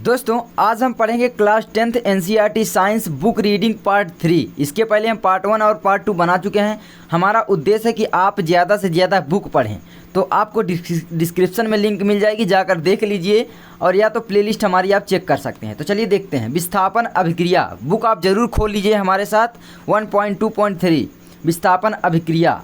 दोस्तों आज हम पढ़ेंगे class 10th NCERT science book reading part 3। इसके पहले हम पार्ट 1 और पार्ट 2 बना चुके हैं। हमारा उद्देश्य है कि आप ज़्यादा से ज़्यादा बुक पढ़ें, तो आपको डिस्क्रिप्शन में लिंक मिल जाएगी, जाकर देख लीजिए, और या तो प्लेलिस्ट हमारी आप चेक कर सकते हैं। तो चलिए देखते हैं। विस्थापन अभिक्रिया बुक आप ज़रूर खोल लीजिए हमारे साथ। 1.2.3 विस्थापन अभिक्रिया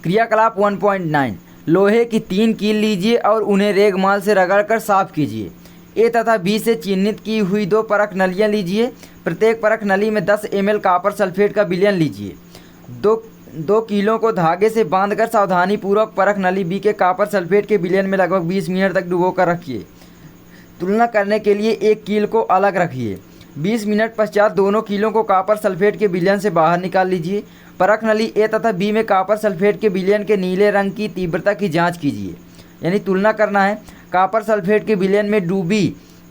क्रियाकलाप 1.9 लोहे की 3 कील लीजिए और उन्हें रेगमाल से रगड़कर साफ कीजिए। ए तथा बी से चिन्हित की हुई 2 परख नलियाँ लीजिए। प्रत्येक परख नली में 10 ml कॉपर सल्फेट का विलयन लीजिए। दो कीलों को धागे से बांधकर सावधानीपूर्वक परख नली बी के कॉपर सल्फेट के विलयन में लगभग 20 मिनट तक डुबो कर रखिए। तुलना करने के लिए एक कील को अलग रखिए। 20 मिनट पश्चात दोनों कीलों को कॉपर सल्फेट के विलयन से बाहर निकाल लीजिए। परख नली ए तथा बी में कॉपर सल्फेट के विलयन के नीले रंग की तीव्रता की जाँच कीजिए। यानी तुलना करना है। कॉपर सल्फेट के विलयन में डूबी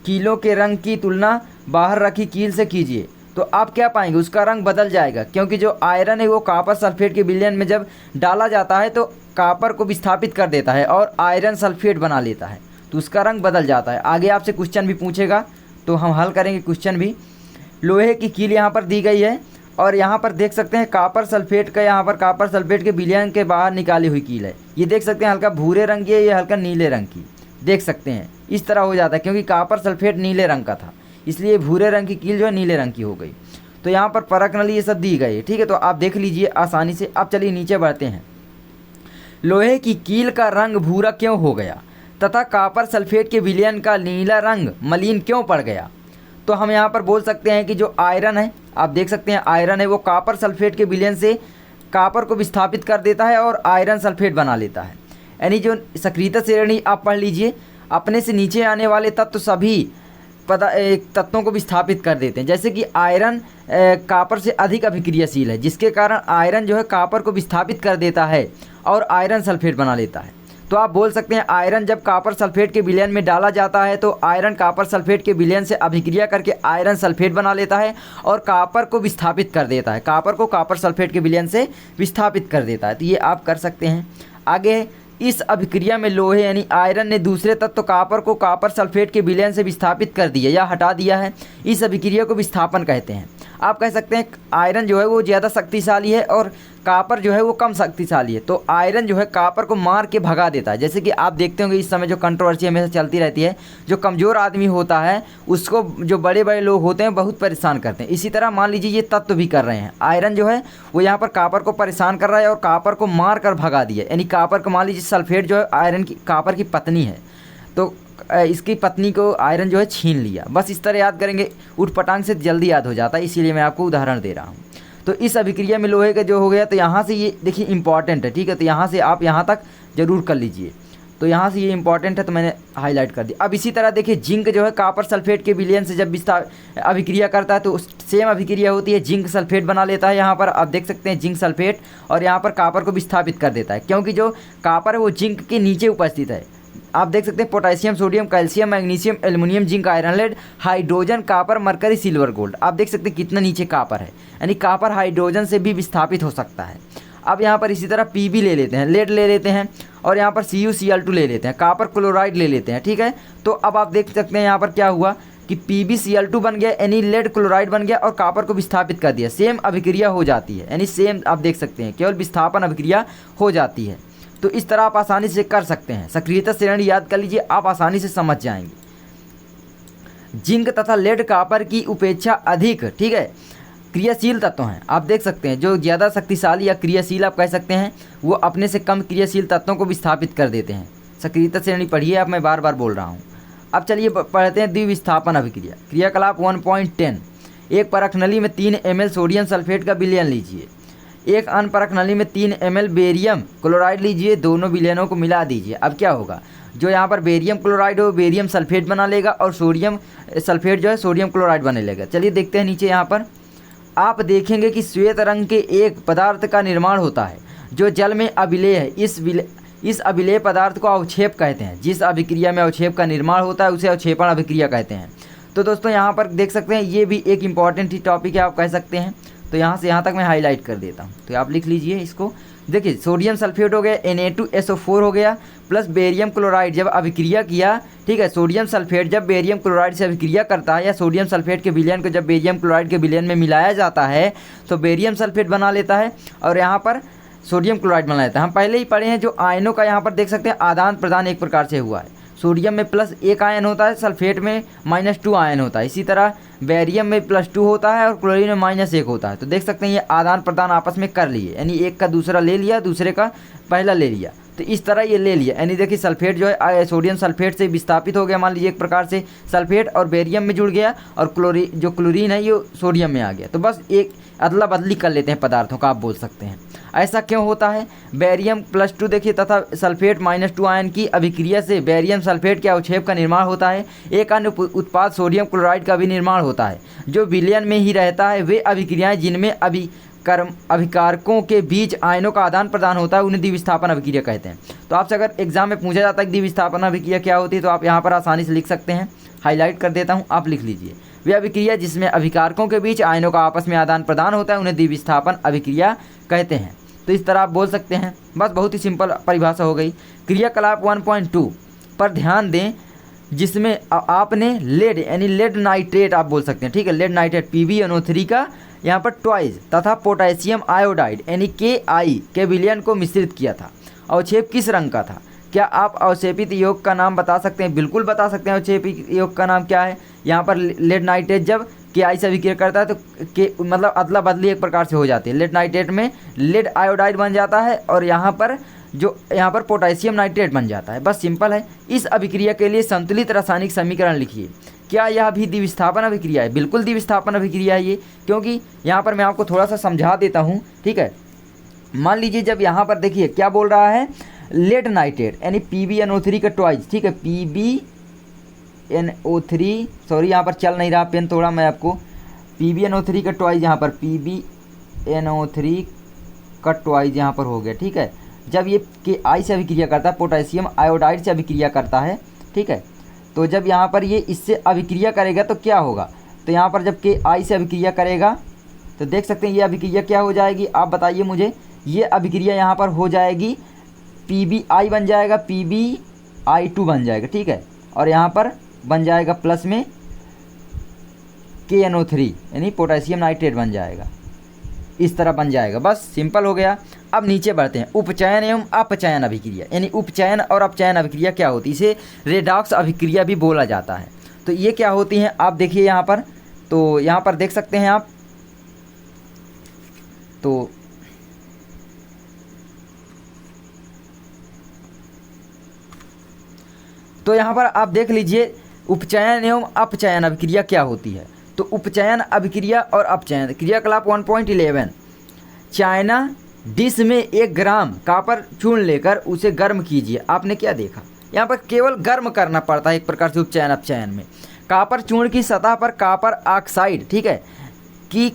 कीलों के रंग की तुलना बाहर रखी कील से कीजिए। तो आप क्या पाएंगे, उसका रंग बदल जाएगा, क्योंकि जो आयरन है वो कॉपर सल्फेट के विलयन में जब डाला जाता है तो कॉपर को विस्थापित कर देता है और आयरन सल्फेट बना लेता है, तो उसका रंग बदल जाता है। आगे आपसे क्वेश्चन भी पूछेगा तो हम हल करेंगे क्वेश्चन भी। लोहे की कील यहाँ पर दी गई है और यहाँ पर देख सकते हैं कॉपर सल्फेट का, यहाँ पर कॉपर सल्फेट के विलयन के बाहर निकाली हुई कील है। ये देख सकते हैं हल्का भूरे रंग की है, ये हल्का नीले रंग की, देख सकते हैं इस तरह हो जाता है, क्योंकि कॉपर सल्फेट नीले रंग का था इसलिए भूरे रंग की कील जो है नीले रंग की हो गई। तो यहाँ पर परख नली ये सब दी गई है, ठीक है। तो आप देख लीजिए आसानी से। अब चलिए नीचे बढ़ते हैं। लोहे की कील का रंग भूरा क्यों हो गया तथा कॉपर सल्फेट के विलयन का नीला रंग मलिन क्यों पड़ गया? तो हम यहाँ पर बोल सकते हैं कि जो आयरन है, आप देख सकते हैं आयरन है वो कॉपर सल्फेट के विलयन से कॉपर को विस्थापित कर देता है और आयरन सल्फेट बना लेता है। यानी जो सक्रियता श्रेणी आप पढ़ लीजिए, अपने से नीचे आने वाले तत्व सभी तत्वों को विस्थापित कर देते हैं। जैसे कि आयरन कॉपर से अधिक अभिक्रियाशील है, जिसके कारण आयरन जो है कॉपर को विस्थापित कर देता है और आयरन सल्फेट बना लेता है। तो आप बोल सकते हैं आयरन जब कॉपर सल्फेट के विलयन में डाला जाता है तो आयरन कॉपर सल्फेट के विलयन से अभिक्रिया करके आयरन सल्फेट बना लेता है और कॉपर को विस्थापित कर देता है, कॉपर को कॉपर सल्फेट के विलयन से विस्थापित कर देता है। तो ये आप कर सकते हैं। आगे इस अभिक्रिया में लोहे यानी आयरन ने दूसरे तत्व कॉपर को कॉपर सल्फेट के विलयन से विस्थापित कर दिया या हटा दिया है। इस अभिक्रिया को विस्थापन कहते हैं। आप कह सकते हैं आयरन जो है वो ज़्यादा शक्तिशाली है और कॉपर जो है वो कम शक्तिशाली है। तो आयरन जो है कॉपर को मार के भगा देता है। जैसे कि आप देखते होंगे इस समय जो कंट्रोवर्सी हमेशा चलती रहती है, जो कमज़ोर आदमी होता है उसको जो बड़े बड़े लोग होते हैं बहुत परेशान करते हैं। इसी तरह मान लीजिए ये तत्व भी कर रहे हैं। आयरन जो है वो यहाँ पर कॉपर को परेशान कर रहा है और कॉपर को मार कर भगा दिया। यानी कॉपर को मान लीजिए सल्फेट जो है आयरन की कॉपर की पत्नी है, तो इसकी पत्नी को आयरन जो है छीन लिया। बस इस तरह याद करेंगे, उठपटांग से जल्दी याद हो जाता है, इसीलिए मैं आपको उदाहरण दे रहा हूँ। तो इस अभिक्रिया में लोहे का जो हो गया, तो यहाँ से ये देखिए इंपॉर्टेंट है, ठीक है। तो यहाँ से आप यहाँ तक जरूर कर लीजिए। तो यहाँ से ये इंपॉर्टेंट है तो मैंने हाईलाइट कर दिया। अब इसी तरह देखिए जिंक जो है कॉपर सल्फेट के विलयन से जब अभिक्रिया करता है तो सेम अभिक्रिया होती है, जिंक सल्फेट बना लेता है। यहाँ पर आप देख सकते हैं जिंक सल्फेट, और यहाँ पर कॉपर को विस्थापित कर देता है, क्योंकि जो कॉपर है वो जिंक के नीचे उपस्थित है। आप देख सकते हैं potassium, sodium, calcium, magnesium, aluminium, zinc, iron, lead, hydrogen, copper, mercury, silver, gold. आप देख सकते हैं कितना नीचे कॉपर है, यानी कॉपर हाइड्रोजन से भी विस्थापित हो सकता है। अब यहाँ पर इसी तरह पीबी ले लेते हैं, लेड ले लेते हैं, और यहाँ पर CuCl2 ले लेते हैं, कॉपर क्लोराइड ले लेते हैं, ठीक है। तो अब आप देख सकते हैं यहाँ पर क्या हुआ कि PbCl2 बन गया, यानी लेड क्लोराइड बन गया और कॉपर को विस्थापित कर दिया। सेम अभिक्रिया हो जाती है, यानी सेम आप देख सकते हैं, केवल विस्थापन अभिक्रिया हो जाती है। तो इस तरह आप आसानी से कर सकते हैं। सक्रियता श्रेणी याद कर लीजिए, आप आसानी से समझ जाएंगे। जिंक तथा लेड कॉपर की उपेक्षा अधिक, ठीक है, क्रियाशील तत्व हैं। आप देख सकते हैं जो ज़्यादा शक्तिशाली या क्रियाशील आप कह सकते हैं, वो अपने से कम क्रियाशील तत्वों को विस्थापित कर देते हैं। सक्रियता श्रेणी पढ़िए, अब मैं बार बार बोल रहा हूँ। अब चलिए पढ़ते हैं द्विविस्थापन अभिक्रिया क्रियाकलाप 1.10। एक परख नली में 3 ml सोडियम सल्फेट का विलयन लीजिए। एक अन्य परख नली में 3 ml बेरियम क्लोराइड लीजिए, दोनों विलयनों को मिला दीजिए। अब क्या होगा, जो यहाँ पर बेरियम क्लोराइड हो बेरियम सल्फेट बना लेगा और सोडियम सल्फेट जो है सोडियम क्लोराइड बना लेगा। चलिए देखते हैं नीचे। यहाँ पर आप देखेंगे कि श्वेत रंग के एक पदार्थ का निर्माण होता है जो जल में अभिलेय है। इस अभिलेय पदार्थ को अवक्षेप कहते हैं। जिस अभिक्रिया में अवक्षेप का निर्माण होता है उसे अवक्षेपण अभिक्रिया कहते हैं। तो दोस्तों यहाँ पर देख सकते हैं ये भी एक इम्पॉर्टेंट ही टॉपिक है, आप कह सकते हैं। तो यहाँ से यहाँ तक मैं हाईलाइट कर देता हूँ, तो आप लिख लीजिए इसको। देखिए सोडियम सल्फेट हो गया, Na2SO4 हो गया, प्लस बेरियम क्लोराइड जब अभिक्रिया किया, ठीक है, सोडियम सल्फेट जब बेरियम क्लोराइड से अभिक्रिया करता है या सोडियम सल्फेट के विलयन को जब बेरियम क्लोराइड के विलयन में मिलाया जाता है तो बेरियम सल्फेट बना लेता है और यहाँ पर सोडियम क्लोराइड बना लेता है। हम पहले ही पढ़े हैं जो आयनों का यहाँ पर देख सकते हैं आदान प्रदान एक प्रकार से हुआ है। सोडियम में +1 आयन होता है, सल्फेट में -2 आयन होता है, इसी तरह बेरियम में +2 होता है और क्लोरीन में -1 होता है। तो देख सकते हैं ये आदान प्रदान आपस में कर लिए, यानी एक का दूसरा ले लिया, दूसरे का पहला ले लिया, तो इस तरह ये ले लिया। यानी देखिए सल्फेट जो है सोडियम सल्फेट से विस्थापित हो गया, मान लीजिए एक प्रकार से सल्फेट और बेरियम में जुड़ गया और क्लोरीन है ये सोडियम में आ गया। तो बस एक अदला बदली कर लेते हैं पदार्थों का, आप बोल सकते हैं। ऐसा क्यों होता है? बेरियम +2 देखिए तथा सल्फेट -2 आयन की अभिक्रिया से बेरियम सल्फेट के अवक्षेप का निर्माण होता है। एक अन्य उत्पाद सोडियम क्लोराइड का भी निर्माण होता है जो विलयन में ही रहता है। वे अभिक्रियाएं जिनमें अभिकारकों के बीच आयनों का आदान प्रदान होता है उन्हें द्विविस्थापन अभिक्रिया कहते हैं। तो आपसे अगर एग्जाम में पूछा जाता है कि द्विविस्थापन अभिक्रिया क्या होती है तो आप यहाँ पर आसानी से लिख सकते हैं। हाईलाइट कर देता हूँ, आप लिख लीजिए। वे अभिक्रिया जिसमें अभिकारकों के बीच आयनों का आपस में आदान प्रदान होता है उन्हें द्विविस्थापन अभिक्रिया कहते हैं। तो इस तरह आप बोल सकते हैं। बस बहुत ही सिंपल परिभाषा हो गई। क्रियाकलाप 1.2 पर ध्यान दें जिसमें आपने लेड यानी लेड नाइट्रेट आप बोल सकते हैं, ठीक है, लेड नाइट्रेट PbNO3 का यहाँ पर ट्वाइस तथा पोटेशियम आयोडाइड यानी Ki के विलयन को मिश्रित किया था। अवक्षेप किस रंग का था? क्या आप अवक्षेपित योग का नाम बता सकते हैं? बिल्कुल बता सकते हैं। अवक्षेपित योग का नाम क्या है? यहाँ पर लेड नाइट्रेट जब Ki से अभिक्रिया करता है तो मतलब अदला बदली एक प्रकार से हो जाती है। लेड नाइट्रेट में लेड आयोडाइड बन जाता है और यहाँ पर पोटेशियम नाइट्रेट बन जाता है। बस सिंपल है। इस अभिक्रिया के लिए संतुलित रासायनिक समीकरण लिखिए। क्या यह भी द्विविस्थापन अभिक्रिया है? बिल्कुल द्विविस्थापन अभिक्रिया है ये, क्योंकि यहाँ पर मैं आपको थोड़ा सा समझा देता हूँ, ठीक है। मान लीजिए जब यहाँ पर देखिए क्या बोल रहा है, लेड नाइट्रेट यानी PbNO3 का ट्वाइस, ठीक है, PbNO3 सॉरी यहाँ पर चल नहीं रहा पेन थोड़ा, मैं आपको PbNO3 का ट्वाइस यहाँ पर PbNO3 का ट्वाइस यहाँ पर हो गया, ठीक है। जब ये Ki से अभिक्रिया करता है, पोटेशियम आयोडाइड से अभिक्रिया करता है, ठीक है, तो जब यहाँ पर ये इससे अभिक्रिया करेगा तो क्या होगा? तो यहाँ पर जब Ki से अभिक्रिया करेगा तो देख सकते हैं ये अभिक्रिया क्या हो जाएगी, आप बताइए मुझे। ये अभिक्रिया यहाँ पर हो जाएगी Pbi बन जाएगा, PbI2 बन जाएगा, ठीक है, और यहाँ पर बन जाएगा प्लस में KNO3 यानी पोटेशियम नाइट्रेट बन जाएगा। इस तरह बन जाएगा। बस सिंपल हो गया। अब नीचे बढ़ते हैं। उपचयन एवं अपचयन अभिक्रिया, यानी उपचयन और अपचयन अभिक्रिया क्या होती है? इसे रेडॉक्स अभिक्रिया भी बोला जाता है। तो ये क्या होती हैं आप देखिए यहाँ पर, तो यहाँ पर देख सकते हैं आप, तो यहाँ पर आप देख लीजिए उपचयन एवं अपचयन अभिक्रिया क्या होती है। तो उपचयन अभिक्रिया और अपचयन क्रियाकलाप 1.11 चाइना डिश में 1 ग्राम कॉपर चूर्ण लेकर उसे गर्म कीजिए। आपने क्या देखा? यहाँ पर केवल गर्म करना पड़ता है एक प्रकार से उपचयन अपचयन में। कॉपर चूर्ण की सतह पर कॉपर ऑक्साइड, ठीक है, की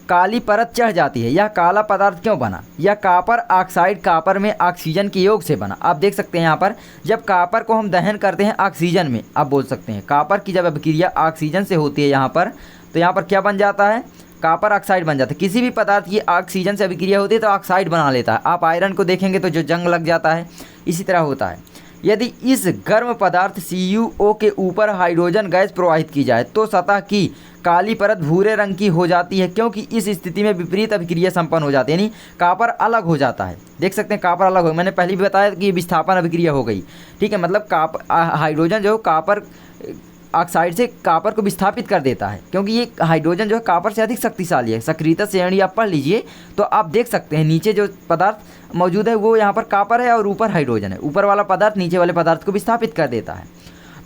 काली परत चढ़ जाती है। यह काला पदार्थ क्यों बना? यह कॉपर ऑक्साइड कॉपर में ऑक्सीजन के योग से बना। आप देख सकते हैं यहाँ पर जब कॉपर को हम दहन करते हैं ऑक्सीजन में, आप बोल सकते हैं कॉपर की जब अभिक्रिया ऑक्सीजन से होती है यहाँ पर, तो यहाँ पर क्या बन जाता है? कॉपर ऑक्साइड बन जाता है। किसी भी पदार्थ की ऑक्सीजन से अभिक्रिया होती है तो ऑक्साइड बना लेता है। आप आयरन को देखेंगे तो जो जंग लग जाता है, इसी तरह होता है। यदि इस गर्म पदार्थ CuO के ऊपर हाइड्रोजन गैस प्रवाहित की जाए तो सतह की काली परत भूरे रंग की हो जाती है, क्योंकि इस स्थिति में विपरीत अभिक्रिया संपन्न हो जाती है, यानी कॉपर अलग हो जाता है। देख सकते हैं कॉपर अलग हो, मैंने पहले भी बताया कि विस्थापन अभिक्रिया हो गई, ठीक है, मतलब हाइड्रोजन जो कॉपर ऑक्साइड से कॉपर को विस्थापित कर देता है, क्योंकि ये हाइड्रोजन जो है कॉपर से अधिक शक्तिशाली है। सक्रियता श्रेणी आप पढ़ लीजिए तो आप देख सकते हैं नीचे जो पदार्थ मौजूद है वो यहाँ पर कॉपर है और ऊपर हाइड्रोजन है। ऊपर वाला पदार्थ नीचे वाले पदार्थ को विस्थापित कर देता है।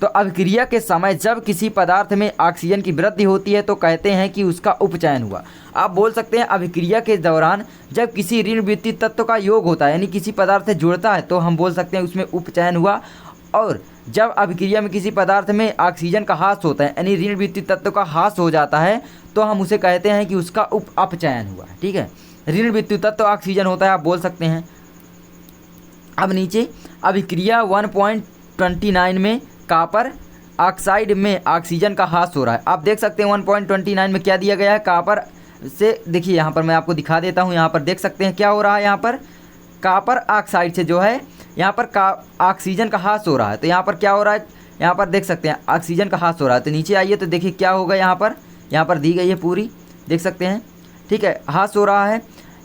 तो अभिक्रिया के समय जब किसी पदार्थ में ऑक्सीजन की वृद्धि होती है तो कहते हैं कि उसका उपचयन हुआ। आप बोल सकते हैं अभिक्रिया के दौरान जब किसी ऋण विद्युत तत्व का योग होता है, यानी किसी पदार्थ से जुड़ता है, तो हम बोल सकते हैं उसमें उपचयन हुआ। और जब अभिक्रिया में किसी पदार्थ में ऑक्सीजन का ह्रास होता है, यानी ऋण विद्युत तत्व का ह्रास हो जाता है, तो हम उसे कहते हैं कि उसका अपचयन हुआ। ठीक है, ऋण विद्युत तत्व ऑक्सीजन होता है, आप बोल सकते हैं। अब नीचे अभिक्रिया 1.29 में कॉपर ऑक्साइड में ऑक्सीजन का ह्रास हो रहा है। आप देख सकते हैं 1.29 में क्या दिया गया है, कॉपर से देखिए यहाँ पर मैं आपको दिखा देता हूँ। यहाँ पर देख सकते हैं क्या हो रहा है, यहाँ पर कॉपर ऑक्साइड से जो है यहाँ पर ऑक्सीजन का ह्रास हो रहा है। तो यहाँ पर क्या हो रहा है, यहाँ पर देख सकते हैं ऑक्सीजन का ह्रास हो रहा है। तो नीचे आइए तो देखिए क्या होगा, यहाँ पर दी गई है पूरी, देख सकते हैं, ठीक है, ह्रास हो रहा है,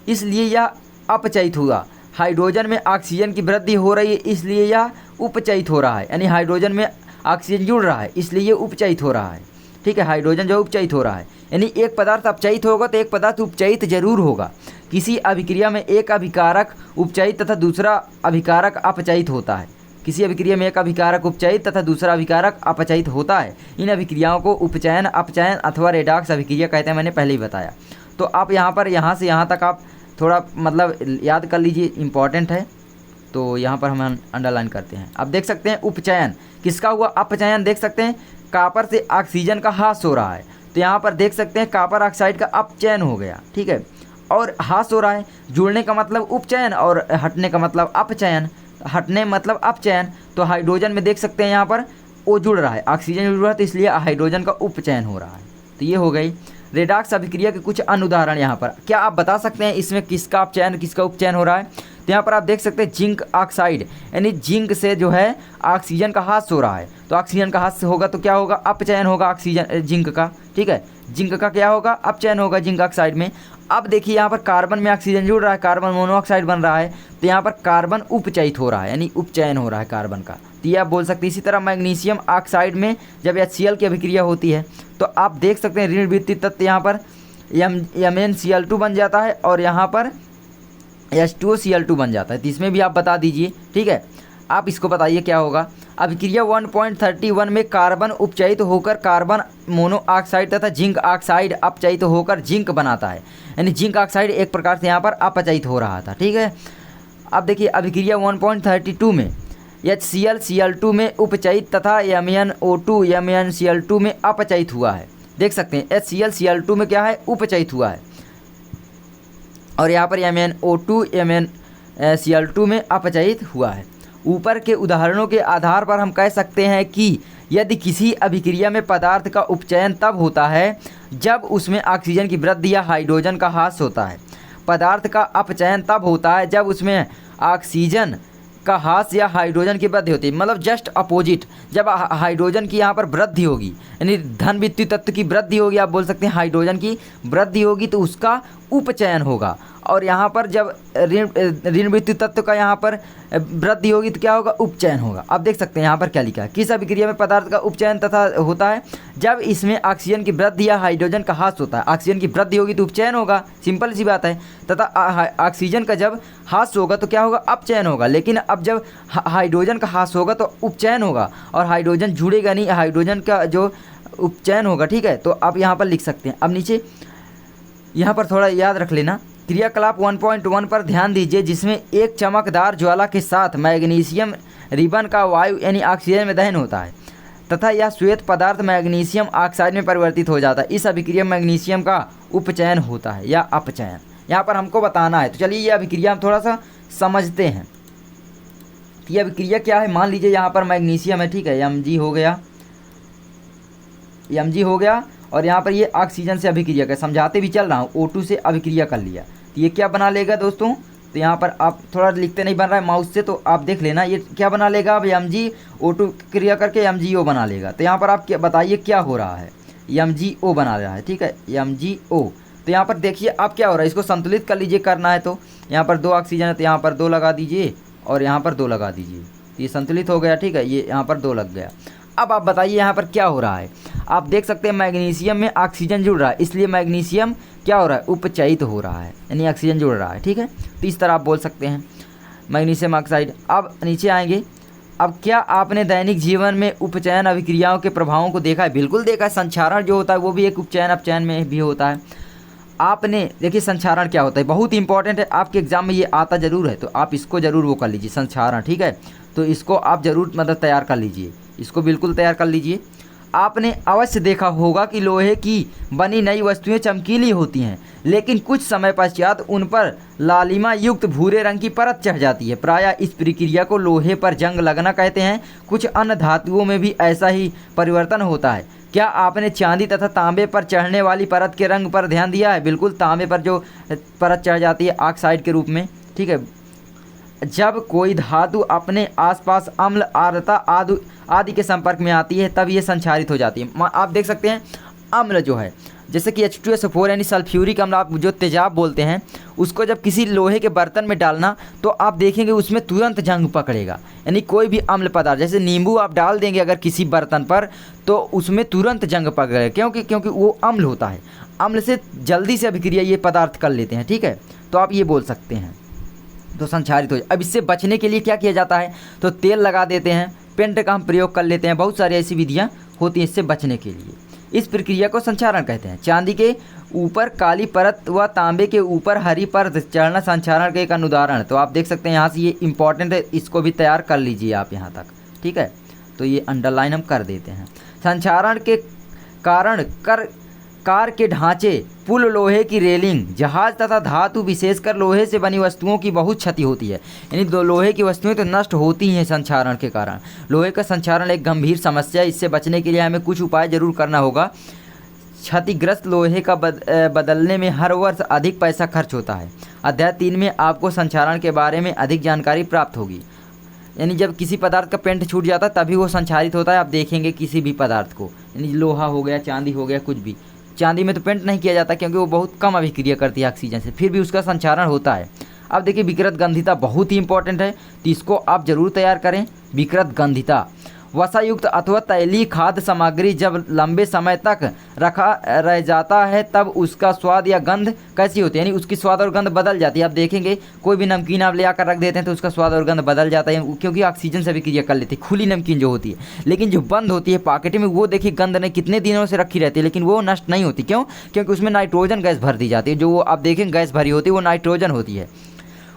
इसलिए यह अपचयित हुआ। हाइड्रोजन में ऑक्सीजन की वृद्धि हो रही है, इसलिए यह उपचयित हो रहा है, यानी हाइड्रोजन में ऑक्सीजन जुड़ रहा है इसलिए ये उपचयित हो रहा है, ठीक है, हाइड्रोजन जो उपचयित हो रहा है। यानी एक पदार्थ अपचयित होगा तो एक पदार्थ उपचयित जरूर होगा। किसी अभिक्रिया में एक अभिकारक उपचयित तथा दूसरा अभिकारक अपचयित होता है। किसी अभिक्रिया में एक अभिकारक उपचयित तथा दूसरा अभिकारक अपचयित होता है। इन अभिक्रियाओं को उपचयन, अपचयन अथवा रेडॉक्स अभिक्रिया कहते हैं, मैंने पहले ही बताया। तो आप यहाँ से यहाँ तक आप थोड़ा मतलब याद कर लीजिए, इम्पॉर्टेंट है। तो यहाँ पर हम अंडरलाइन करते हैं। अब देख सकते हैं उपचयन किसका हुआ, अपचयन। देख सकते हैं कॉपर से ऑक्सीजन का ह्रास हो रहा है, तो यहाँ पर देख सकते हैं कॉपर ऑक्साइड का अपचयन हो गया, ठीक है, और ह्रास हो रहा है। जुड़ने का मतलब उपचयन और हटने का मतलब अपचयन, हटने मतलब अपचयन। तो हाइड्रोजन में देख सकते हैं यहाँ पर वो जुड़ रहा है, ऑक्सीजन जुड़ रहा है, तो इसलिए हाइड्रोजन का उपचयन हो रहा है। तो ये हो गई रेडॉक्स अभिक्रिया के कुछ अनुदाहरण। यहाँ पर क्या आप बता सकते हैं इसमें किसका अपचयन किसका उपचयन हो रहा है। तो यहाँ पर आप देख सकते हैं जिंक ऑक्साइड, यानी जिंक से जो है ऑक्सीजन का ह्रास हो रहा है। तो ऑक्सीजन का ह्रास होगा तो क्या होगा, अपचयन होगा ऑक्सीजन जिंक का, ठीक है, जिंक का क्या होगा, अपचयन होगा जिंक ऑक्साइड में। अब देखिए यहाँ पर कार्बन में ऑक्सीजन जुड़ रहा है, कार्बन मोनोऑक्साइड बन रहा है, तो यहाँ पर कार्बन उपचयित हो रहा है, यानी उपचयन हो रहा है कार्बन का। तो ये आप बोल सकते हैं। इसी तरह मैग्नीशियम ऑक्साइड में जब HCl की अभिक्रिया होती है तो आप देख सकते हैं ऋण विद्युत तत्व यहाँ पर MnCl2 बन जाता है और यहाँ पर H2Cl2 बन जाता है। तो इसमें भी आप बता दीजिए, ठीक है, आप इसको बताइए क्या होगा। अभिक्रिया 1.31 में कार्बन उपचयित होकर कार्बन मोनोऑक्साइड तथा जिंक ऑक्साइड अपचयित होकर जिंक बनाता है, यानी जिंक ऑक्साइड एक प्रकार से यहाँ पर अपचयित हो रहा था, ठीक है। अब देखिए अभिक्रिया 1.32 में HCl Cl2 में उपचयित तथा MnO2 MnCl2 में अपचयित हुआ है। देख सकते हैं HCl Cl2 में क्या है, उपचयित हुआ है, और यहाँ पर MnO2 MnCl2 में अपचयित हुआ है। ऊपर के उदाहरणों के आधार पर हम कह सकते हैं कि यदि किसी अभिक्रिया में पदार्थ का उपचयन तब होता है जब उसमें ऑक्सीजन की वृद्धि या हाइड्रोजन का ह्रास होता है। पदार्थ का अपचयन तब होता है जब उसमें ऑक्सीजन का ह्रास या हाइड्रोजन की वृद्धि होती है, मतलब जस्ट अपोजिट। जब हाइड्रोजन की यहाँ पर वृद्धि होगी, यानी धन विद्युत तत्व की वृद्धि होगी, आप बोल सकते हैं हाइड्रोजन की वृद्धि होगी तो उसका उपचयन होगा। और यहाँ पर जब ऋण विद्युत तत्व का यहाँ पर वृद्धि होगी तो क्या होगा, उपचयन होगा। अब देख सकते हैं यहाँ पर क्या लिखा है, किस अभिक्रिया में पदार्थ का उपचयन तथा होता है जब इसमें ऑक्सीजन की वृद्धि या हाइड्रोजन का ह्रास होता है। ऑक्सीजन की वृद्धि होगी तो उपचयन होगा, सिंपल सी बात है, तथा ऑक्सीजन का जब ह्रास होगा तो क्या होगा, अपचयन होगा। लेकिन अब जब हाइड्रोजन का ह्रास होगा तो उपचयन होगा और हाइड्रोजन जुड़ेगा नहीं, हाइड्रोजन का जो उपचयन होगा, ठीक है। तो आप यहाँ पर लिख सकते हैं। अब नीचे यहाँ पर थोड़ा याद रख लेना, क्रियाकलाप 1.1 पर ध्यान दीजिए, जिसमें एक चमकदार ज्वाला के साथ मैग्नीशियम रिबन का वायु यानी ऑक्सीजन में दहन होता है तथा यह श्वेत पदार्थ मैग्नीशियम ऑक्साइड में परिवर्तित हो जाता है। इस अभिक्रिया में मैग्नीशियम का उपचयन होता है या अपचयन, यहाँ पर हमको बताना है। तो चलिए ये अभिक्रिया हम थोड़ा सा समझते हैं। ये अभिक्रिया क्या है, मान लीजिए यहाँ पर मैग्नीशियम है, ठीक है, Mg हो गया, Mg हो गया, और यहाँ पर ये ऑक्सीजन से अभिक्रिया कर, समझाते भी चल रहा हूँ, O2 से अभिक्रिया कर लिया तो ये क्या बना लेगा दोस्तों। तो यहाँ पर आप थोड़ा लिखते नहीं बन रहा है माउस से, तो आप देख लेना ये क्या बना लेगा। अब MgO2 क्रिया करके MgO बना लेगा। तो यहाँ पर आप क्या बताइए क्या हो रहा है, MgO बना रहा है, ठीक है, MgO। तो यहाँ पर देखिए अब क्या हो रहा है, इसको संतुलित कर लीजिए, करना है तो यहाँ पर 2 ऑक्सीजन है तो यहाँ पर 2 लगा दीजिए और यहाँ पर 2 लगा दीजिए, तो ये संतुलित हो गया, ठीक है, ये यहाँ पर 2 लग गया। अब आप बताइए यहाँ पर क्या हो रहा है। आप देख सकते हैं मैग्नीशियम में ऑक्सीजन जुड़ रहा है, इसलिए मैग्नीशियम क्या हो रहा है, उपचयित हो रहा है, यानी ऑक्सीजन जुड़ रहा है, ठीक है। तो इस तरह आप बोल सकते हैं मैग्नीशियम ऑक्साइड। अब नीचे आएंगे। अब क्या आपने दैनिक जीवन में उपचयन अभिक्रियाओं के प्रभावों को देखा है? बिल्कुल देखा है। संक्षारण जो होता है वो भी एक उपचयन अपचयन में भी होता है। आपने देखिए संक्षारण क्या होता है, बहुत इंपॉर्टेंट है, आपके एग्जाम में ये आता ज़रूर है, तो आप इसको ज़रूर वो कर लीजिए, संक्षारण, ठीक है। तो इसको आप ज़रूर मतलब तैयार कर लीजिए, इसको बिल्कुल तैयार कर लीजिए। आपने अवश्य देखा होगा कि लोहे की बनी नई वस्तुएं चमकीली होती हैं, लेकिन कुछ समय पश्चात उन पर लालिमा युक्त भूरे रंग की परत चढ़ जाती है। प्रायः इस प्रक्रिया को लोहे पर जंग लगना कहते हैं। कुछ अन्य धातुओं में भी ऐसा ही परिवर्तन होता है। क्या आपने चांदी तथा तांबे पर चढ़ने वाली परत के रंग पर ध्यान दिया है? बिल्कुल, तांबे पर जो परत चढ़ जाती है ऑक्साइड के रूप में, ठीक है, जब कोई धातु अपने आसपास अम्ल, आर्द्रता आदि के संपर्क में आती है तब ये संक्षारित हो जाती है। आप देख सकते हैं अम्ल जो है, जैसे कि H2SO4 यानी सल्फ्यूरिक अम्ल, आप जो तेजाब बोलते हैं, उसको जब किसी लोहे के बर्तन में डालना तो आप देखेंगे उसमें तुरंत जंग पकड़ेगा। यानी कोई भी अम्ल पदार्थ, जैसे नींबू आप डाल देंगे अगर किसी बर्तन पर तो उसमें तुरंत जंग पकड़ेगा, क्योंकि वो अम्ल होता है। अम्ल से जल्दी से अभिक्रिया ये पदार्थ कर लेते हैं, ठीक है। तो आप ये बोल सकते हैं, तो संक्षारित हो जाए। अब इससे बचने के लिए क्या किया जाता है, तो तेल लगा देते हैं, पेंट का हम प्रयोग कर लेते हैं। बहुत सारी ऐसी विधियाँ होती हैं इससे बचने के लिए। इस प्रक्रिया को संक्षारण कहते हैं। चांदी के ऊपर काली परत व तांबे के ऊपर हरी परत चढ़ना संक्षारण का एक अनुदाहरण। तो आप देख सकते हैं यहाँ से, ये इंपॉर्टेंट है, इसको भी तैयार कर लीजिए आप यहाँ तक, ठीक है। तो ये अंडरलाइन हम कर देते हैं। संक्षारण के कारण कार के ढांचे, पुल, लोहे की रेलिंग, जहाज तथा धातु विशेषकर लोहे से बनी वस्तुओं की बहुत क्षति होती है। यानी दो लोहे की वस्तुएं तो नष्ट होती हैं संक्षारण के कारण। लोहे का संक्षारण एक गंभीर समस्या है। इससे बचने के लिए हमें कुछ उपाय जरूर करना होगा। क्षतिग्रस्त लोहे का बदलने में हर वर्ष अधिक पैसा खर्च होता है। अध्याय 3 में आपको संक्षारण के बारे में अधिक जानकारी प्राप्त होगी। यानी जब किसी पदार्थ का पेंट छूट जाता है तभी वो संक्षारित होता है। आप देखेंगे किसी भी पदार्थ को, यानी लोहा हो गया, चांदी हो गया, कुछ भी। चांदी में तो पेंट नहीं किया जाता क्योंकि वो बहुत कम अभिक्रिया करती है ऑक्सीजन से, फिर भी उसका संक्षारण होता है। अब देखिए विकृत गंधिता बहुत ही इंपॉर्टेंट है, तो इसको आप जरूर तैयार करें। विकृत गंधिता, वसायुक्त अथवा तैलीय खाद्य सामग्री जब लंबे समय तक रखा रह जाता है तब उसका स्वाद या गंध कैसी होती है, यानी उसकी स्वाद और गंध बदल जाती है। आप देखेंगे कोई भी नमकीन आप ले आकर रख देते हैं तो उसका स्वाद और गंध बदल जाता है, क्योंकि ऑक्सीजन से अभिक्रिया कर लेती है, खुली नमकीन जो होती है। लेकिन जो बंद होती है पैकेट में, वो देखिए गंध ने कितने दिनों से रखी रहती है लेकिन वो नष्ट नहीं होती। क्यों? क्योंकि उसमें नाइट्रोजन गैस भर दी जाती है। जो आप देखेंगे गैस भरी होती है वो नाइट्रोजन होती है।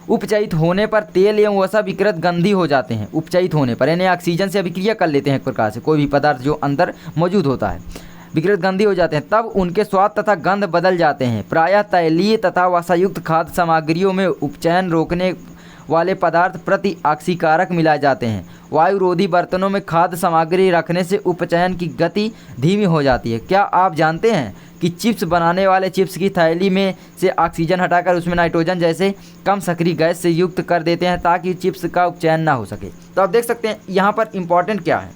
उपचयित होने पर तेल एवं वसा विकृत गंधी हो जाते हैं। उपचयित होने पर यानी ऑक्सीजन से अभिक्रिया कर लेते हैं एक प्रकार से, कोई भी पदार्थ जो अंदर मौजूद होता है, विकृत गंधी हो जाते हैं, तब उनके स्वाद तथा गंध बदल जाते हैं। प्रायः तैलीय तथा वसायुक्त खाद्य सामग्रियों में उपचयन रोकने वाले पदार्थ प्रति ऑक्सीकारक मिलाए जाते हैं। वायुरोधी बर्तनों में खाद्य सामग्री रखने से उपचयन की गति धीमी हो जाती है। क्या आप जानते हैं कि चिप्स बनाने वाले चिप्स की थैली में से ऑक्सीजन हटाकर उसमें नाइट्रोजन जैसे कम सक्रिय गैस से युक्त कर देते हैं ताकि चिप्स का उपचयन ना हो सके। तो आप देख सकते हैं यहाँ पर इंपॉर्टेंट क्या है,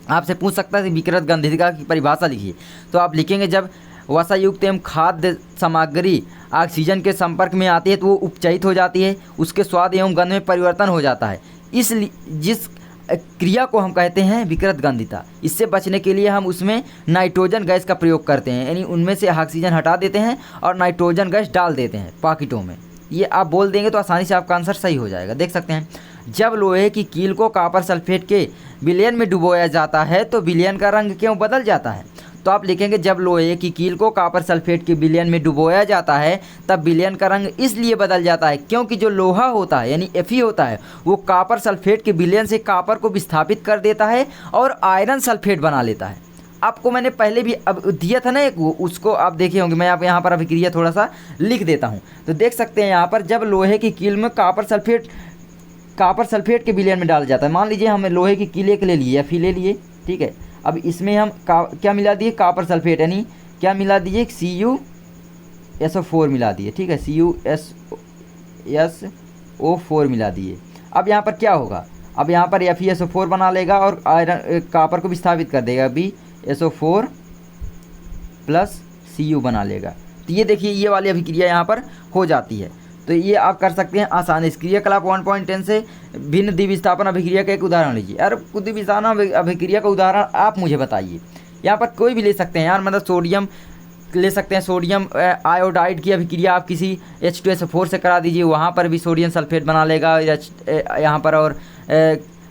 आपसे पूछ सकता है विकृत गंधिका की परिभाषा लिखिए। तो आप लिखेंगे जब वसायुक्त एवं खाद्य सामग्री ऑक्सीजन के संपर्क में आती है तो वो उपचयित हो जाती है, उसके स्वाद एवं गंध में परिवर्तन हो जाता है। इसलिए जिस क्रिया को हम कहते हैं विकृत गंधिता। इससे बचने के लिए हम उसमें नाइट्रोजन गैस का प्रयोग करते हैं, यानी उनमें से ऑक्सीजन हटा देते हैं और नाइट्रोजन गैस डाल देते हैं पॉकेटों में। ये आप बोल देंगे तो आसानी से आपका आंसर सही हो जाएगा। देख सकते हैं जब लोहे की कील को कॉपर सल्फेट के विलयन में डुबोया जाता है तो विलयन का रंग क्यों बदल जाता है। तो आप लिखेंगे जब लोहे की कील को कॉपर सल्फेट के विलयन में डुबोया जाता है तब विलयन का रंग इसलिए बदल जाता है क्योंकि जो लोहा होता है यानी Fe होता है वो कॉपर सल्फेट के विलयन से कॉपर को विस्थापित कर देता है और आयरन सल्फेट बना लेता है। आपको मैंने पहले भी अब दिया था ना एक, उसको आप देखे होंगे। मैं आप यहाँ पर अभिक्रिया थोड़ा सा लिख देता हूँ। तो देख सकते हैं यहाँ पर जब लोहे की कील में कॉपर सल्फेट के विलयन में डाला जाता है। मान लीजिए हमें लोहे की कील एक ले लिए, Fe ले लिए, ठीक है। अब इसमें हम क्या मिला दिए, कॉपर सल्फेट, यानी क्या मिला दिए, CuSO4 मिला दिए, ठीक है, CuSO4 मिला दिए। अब यहाँ पर क्या होगा, अब यहाँ पर FeSO4 बना लेगा और आयरन कॉपर को विस्थापित कर देगा, BSO4 प्लस Cu बना लेगा। तो ये देखिए ये वाली अभिक्रिया यहाँ पर हो जाती है। तो ये आप कर सकते हैं आसानी से। क्रियाकलाप 1.10 से भिन्न द्विविस्थापन अभिक्रिया का एक उदाहरण लीजिए। यार द्विविस्थापन अभिक्रिया का उदाहरण आप मुझे बताइए। यहाँ पर कोई भी ले सकते हैं यार, मतलब सोडियम ले सकते हैं, सोडियम आयोडाइड की अभिक्रिया आप किसी H2SO4 से करा दीजिए, वहाँ पर भी सोडियम सल्फेट बना लेगा यहाँ पर, और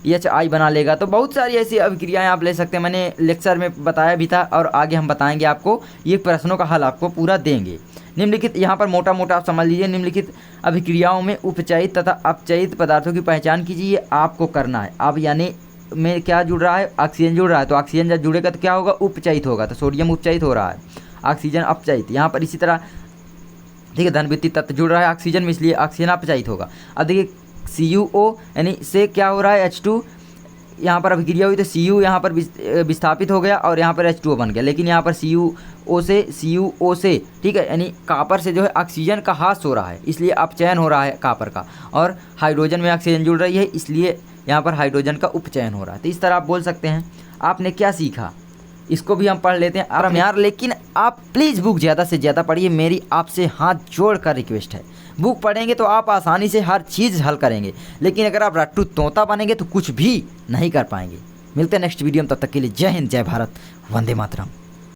HI बना लेगा। तो बहुत सारी ऐसी अभिक्रियाएँ आप ले सकते हैं। मैंने लेक्चर में बताया भी था और आगे हम बताएंगे आपको, ये प्रश्नों का हल आपको पूरा देंगे। निम्नलिखित यहाँ पर मोटा मोटा आप समझ लीजिए, निम्नलिखित अभिक्रियाओं में उपचयित तथा अपचयित पदार्थों की पहचान कीजिए। आपको करना है अब, यानी में क्या जुड़ रहा है, ऑक्सीजन जुड़ रहा है, तो ऑक्सीजन जब जुड़ेगा तो क्या होगा, उपचयित होगा। तो सोडियम उपचयित हो रहा है, ऑक्सीजन अपचयित। यहाँ पर इसी तरह ठीक है, धन विद्युत तत्व जुड़ रहा है ऑक्सीजन में, इसलिए ऑक्सीजन अपचयित होगा। अब देखिए CuO यानी से क्या हो रहा है, H2 यहाँ पर अभिक्रिया हुई तो Cu यहाँ पर विस्थापित हो गया और यहाँ पर H2O बन गया, लेकिन यहाँ पर CuO से ठीक है, यानी कॉपर से जो है ऑक्सीजन का ह्रास हो रहा है, इसलिए अपचयन हो रहा है कॉपर का, और हाइड्रोजन में ऑक्सीजन जुड़ रही है, इसलिए यहाँ पर हाइड्रोजन का उपचयन हो रहा है। तो इस तरह आप बोल सकते हैं। आपने क्या सीखा इसको भी हम पढ़ लेते हैं आराम यार, लेकिन आप प्लीज़ बुक ज़्यादा से ज़्यादा पढ़िए, मेरी आपसे हाथ जोड़ कर रिक्वेस्ट है। बुक पढ़ेंगे तो आप आसानी से हर चीज़ हल करेंगे, लेकिन अगर आप रट्टू तोता बनेंगे तो कुछ भी नहीं कर पाएंगे। मिलते हैं नेक्स्ट वीडियो में, तब तक के लिए जय हिंद, जय भारत, वंदे मातरम।